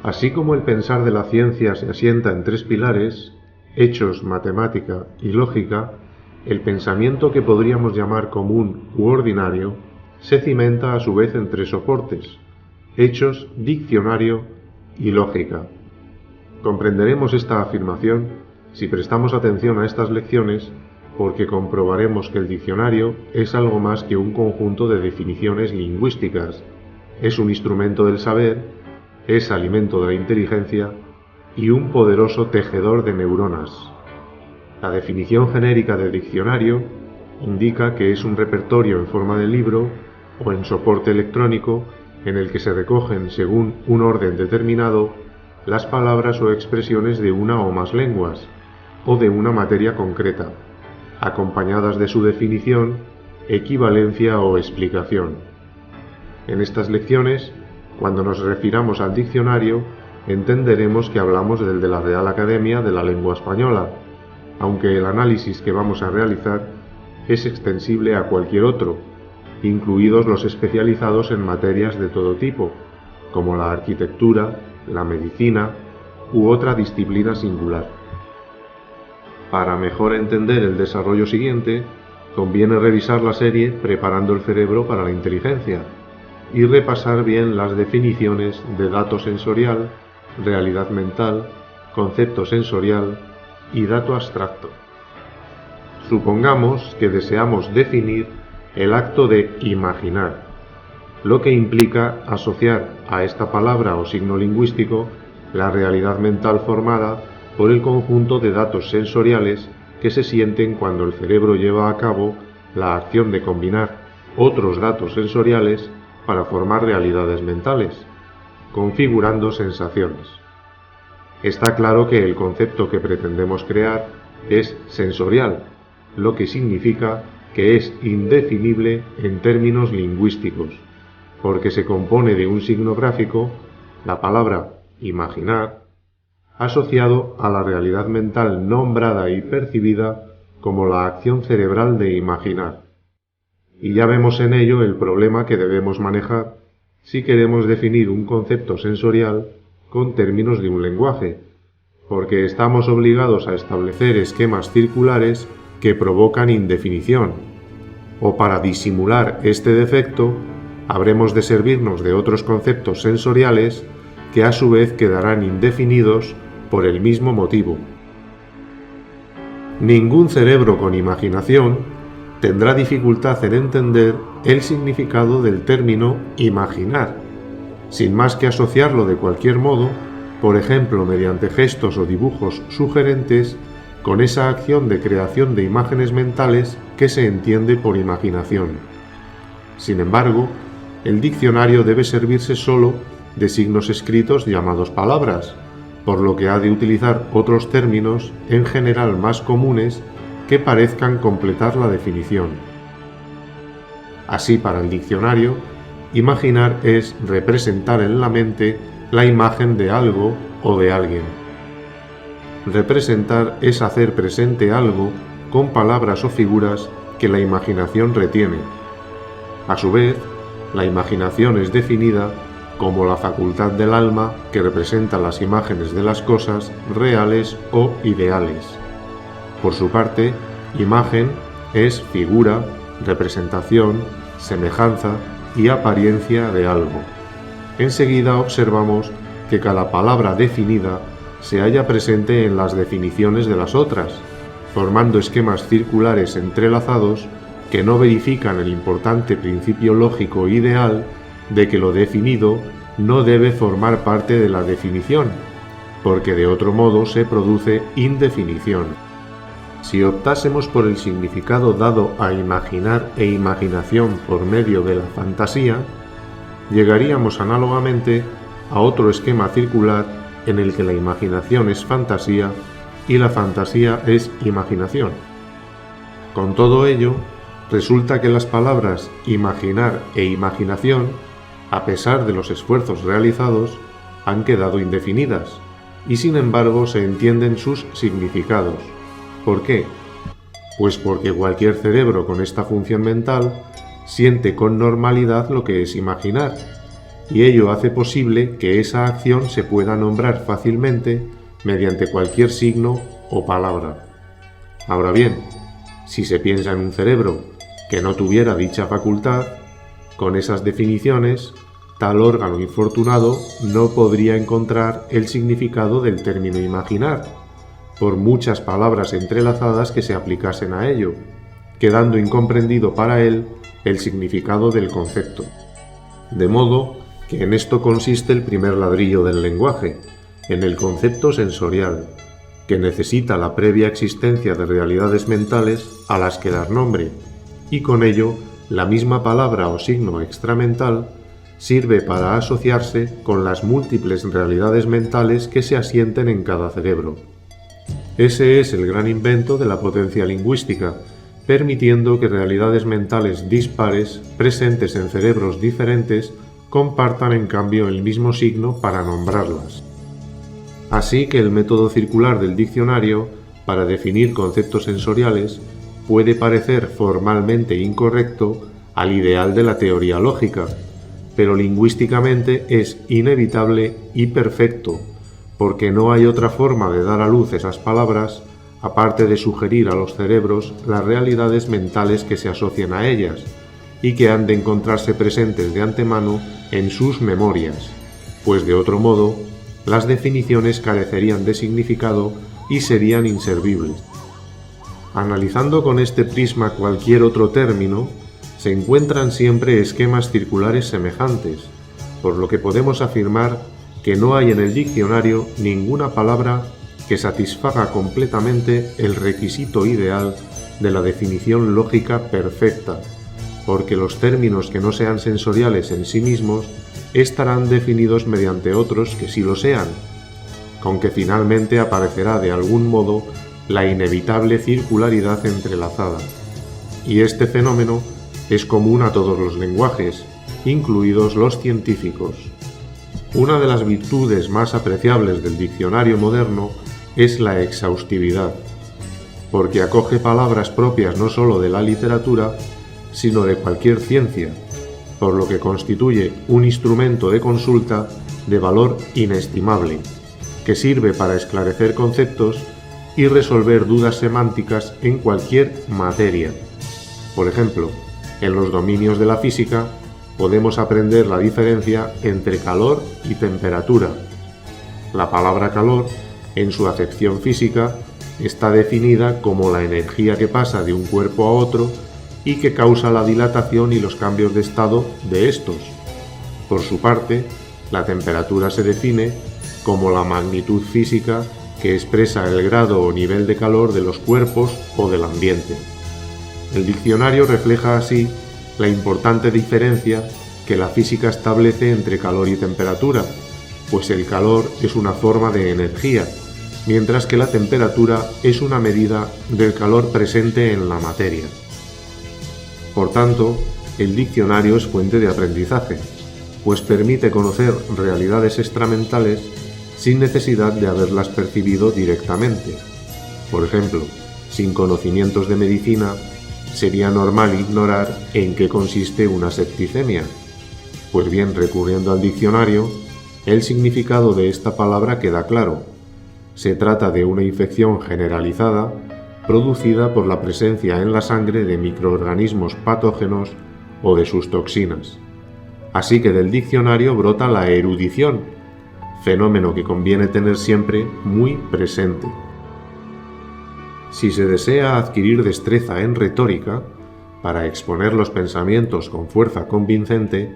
Así como el pensar de la ciencia se asienta en tres pilares, hechos, matemática y lógica, el pensamiento que podríamos llamar común u ordinario se cimenta a su vez en tres soportes, hechos, diccionario y lógica. Comprenderemos esta afirmación si prestamos atención a estas lecciones, porque comprobaremos que el diccionario es algo más que un conjunto de definiciones lingüísticas, es un instrumento del saber, es alimento de la inteligencia y un poderoso tejedor de neuronas. La definición genérica de diccionario indica que es un repertorio en forma de libro o en soporte electrónico en el que se recogen, según un orden determinado, las palabras o expresiones de una o más lenguas, o de una materia concreta, acompañadas de su definición, equivalencia o explicación. En estas lecciones, cuando nos refiramos al diccionario, entenderemos que hablamos del de la Real Academia de la Lengua Española, aunque el análisis que vamos a realizar es extensible a cualquier otro, incluidos los especializados en materias de todo tipo, como la arquitectura, la medicina u otra disciplina singular. Para mejor entender el desarrollo siguiente, conviene revisar la serie Preparando el cerebro para la inteligencia y repasar bien las definiciones de dato sensorial, realidad mental, concepto sensorial y dato abstracto. Supongamos que deseamos definir el acto de imaginar, lo que implica asociar a esta palabra o signo lingüístico la realidad mental formada por el conjunto de datos sensoriales que se sienten cuando el cerebro lleva a cabo la acción de combinar otros datos sensoriales para formar realidades mentales, configurando sensaciones. Está claro que el concepto que pretendemos crear es sensorial, lo que significa que es indefinible en términos lingüísticos, porque se compone de un signo gráfico, la palabra imaginar, asociado a la realidad mental nombrada y percibida como la acción cerebral de imaginar. Y ya vemos en ello el problema que debemos manejar si queremos definir un concepto sensorial con términos de un lenguaje, porque estamos obligados a establecer esquemas circulares que provocan indefinición, o para disimular este defecto, habremos de servirnos de otros conceptos sensoriales que a su vez quedarán indefinidos por el mismo motivo. Ningún cerebro con imaginación tendrá dificultad en entender el significado del término imaginar, sin más que asociarlo de cualquier modo, por ejemplo mediante gestos o dibujos sugerentes, con esa acción de creación de imágenes mentales que se entiende por imaginación. Sin embargo, el diccionario debe servirse solo de signos escritos llamados palabras, por lo que ha de utilizar otros términos, en general más comunes, que parezcan completar la definición. Así, para el diccionario, imaginar es representar en la mente la imagen de algo o de alguien. Representar es hacer presente algo con palabras o figuras que la imaginación retiene. A su vez, la imaginación es definida como la facultad del alma que representa las imágenes de las cosas reales o ideales. Por su parte, imagen es figura, representación, semejanza y apariencia de algo. Enseguida observamos que cada palabra definida se halla presente en las definiciones de las otras, formando esquemas circulares entrelazados que no verifican el importante principio lógico ideal de que lo definido no debe formar parte de la definición, porque de otro modo se produce indefinición. Si optásemos por el significado dado a imaginar e imaginación por medio de la fantasía, llegaríamos análogamente a otro esquema circular en el que la imaginación es fantasía y la fantasía es imaginación. Con todo ello, resulta que las palabras imaginar e imaginación, a pesar de los esfuerzos realizados, han quedado indefinidas, y sin embargo se entienden sus significados. ¿Por qué? Pues porque cualquier cerebro con esta función mental siente con normalidad lo que es imaginar, y ello hace posible que esa acción se pueda nombrar fácilmente mediante cualquier signo o palabra. Ahora bien, si se piensa en un cerebro que no tuviera dicha facultad, con esas definiciones, tal órgano infortunado no podría encontrar el significado del término imaginar, por muchas palabras entrelazadas que se aplicasen a ello, quedando incomprendido para él el significado del concepto. De modo que en esto consiste el primer ladrillo del lenguaje, en el concepto sensorial, que necesita la previa existencia de realidades mentales a las que dar nombre, y con ello la misma palabra o signo extramental sirve para asociarse con las múltiples realidades mentales que se asienten en cada cerebro. Ese es el gran invento de la potencia lingüística, permitiendo que realidades mentales dispares, presentes en cerebros diferentes, compartan en cambio el mismo signo para nombrarlas. Así que el método circular del diccionario, para definir conceptos sensoriales, puede parecer formalmente incorrecto al ideal de la teoría lógica, pero lingüísticamente es inevitable y perfecto, porque no hay otra forma de dar a luz esas palabras, aparte de sugerir a los cerebros las realidades mentales que se asocian a ellas, y que han de encontrarse presentes de antemano en sus memorias, pues de otro modo, las definiciones carecerían de significado y serían inservibles. Analizando con este prisma cualquier otro término, se encuentran siempre esquemas circulares semejantes, por lo que podemos afirmar que no hay en el diccionario ninguna palabra que satisfaga completamente el requisito ideal de la definición lógica perfecta, porque los términos que no sean sensoriales en sí mismos estarán definidos mediante otros que sí lo sean, con que finalmente aparecerá de algún modo la inevitable circularidad entrelazada. Y este fenómeno es común a todos los lenguajes, incluidos los científicos. Una de las virtudes más apreciables del diccionario moderno es la exhaustividad, porque acoge palabras propias no sólo de la literatura, sino de cualquier ciencia, por lo que constituye un instrumento de consulta de valor inestimable, que sirve para esclarecer conceptos y resolver dudas semánticas en cualquier materia. Por ejemplo, en los dominios de la física podemos aprender la diferencia entre calor y temperatura. La palabra calor, en su acepción física, está definida como la energía que pasa de un cuerpo a otro y que causa la dilatación y los cambios de estado de estos. Por su parte, la temperatura se define como la magnitud física que expresa el grado o nivel de calor de los cuerpos o del ambiente. El diccionario refleja así la importante diferencia que la física establece entre calor y temperatura, pues el calor es una forma de energía, mientras que la temperatura es una medida del calor presente en la materia. Por tanto, el diccionario es fuente de aprendizaje, pues permite conocer realidades extramentales sin necesidad de haberlas percibido directamente. Por ejemplo, sin conocimientos de medicina, sería normal ignorar en qué consiste una septicemia. Pues bien, recurriendo al diccionario, el significado de esta palabra queda claro. Se trata de una infección generalizada producida por la presencia en la sangre de microorganismos patógenos o de sus toxinas. Así que del diccionario brota la erudición, fenómeno que conviene tener siempre muy presente. Si se desea adquirir destreza en retórica, para exponer los pensamientos con fuerza convincente,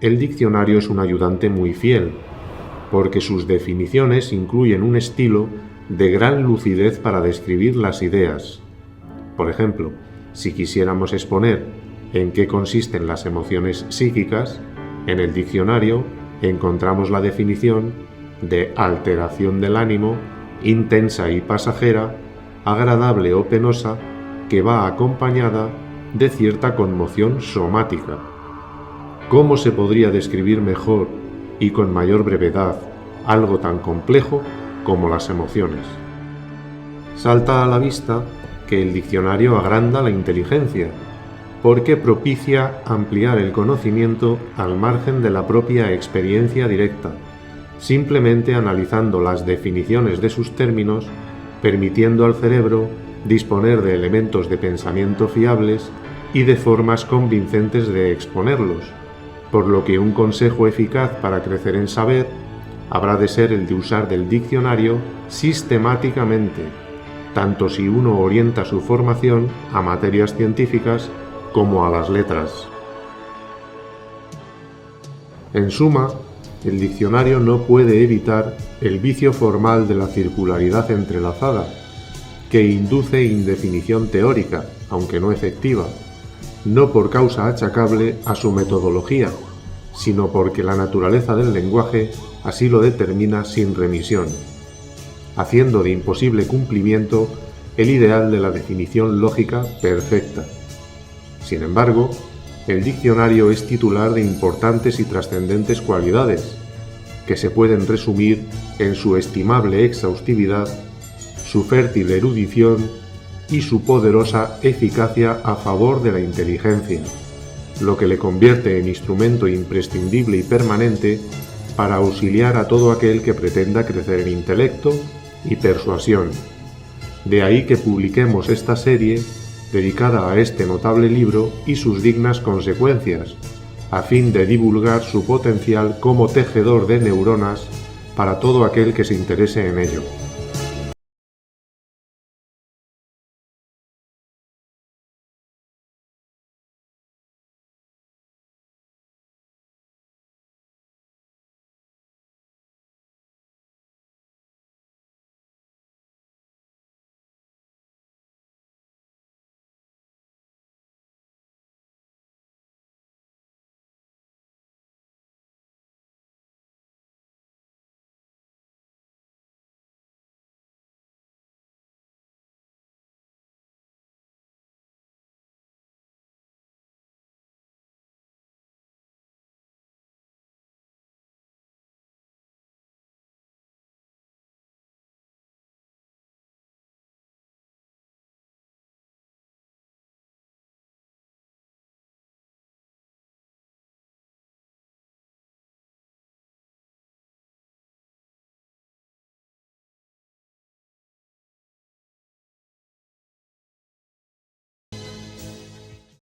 el diccionario es un ayudante muy fiel, porque sus definiciones incluyen un estilo de gran lucidez para describir las ideas. Por ejemplo, si quisiéramos exponer en qué consisten las emociones psíquicas, en el diccionario encontramos la definición de alteración del ánimo, intensa y pasajera, agradable o penosa, que va acompañada de cierta conmoción somática. ¿Cómo se podría describir mejor y con mayor brevedad algo tan complejo como las emociones? Salta a la vista que el diccionario agranda la inteligencia, porque propicia ampliar el conocimiento al margen de la propia experiencia directa, simplemente analizando las definiciones de sus términos, permitiendo al cerebro disponer de elementos de pensamiento fiables y de formas convincentes de exponerlos, por lo que un consejo eficaz para crecer en saber habrá de ser el de usar del diccionario sistemáticamente, tanto si uno orienta su formación a materias científicas como a las letras. En suma, el diccionario no puede evitar el vicio formal de la circularidad entrelazada, que induce indefinición teórica, aunque no efectiva, no por causa achacable a su metodología, sino porque la naturaleza del lenguaje así lo determina sin remisión, haciendo de imposible cumplimiento el ideal de la definición lógica perfecta. Sin embargo, el diccionario es titular de importantes y trascendentes cualidades, que se pueden resumir en su estimable exhaustividad, su fértil erudición y su poderosa eficacia a favor de la inteligencia, lo que le convierte en instrumento imprescindible y permanente para auxiliar a todo aquel que pretenda crecer en intelecto y persuasión. De ahí que publiquemos esta serie dedicada a este notable libro y sus dignas consecuencias, a fin de divulgar su potencial como tejedor de neuronas para todo aquel que se interese en ello.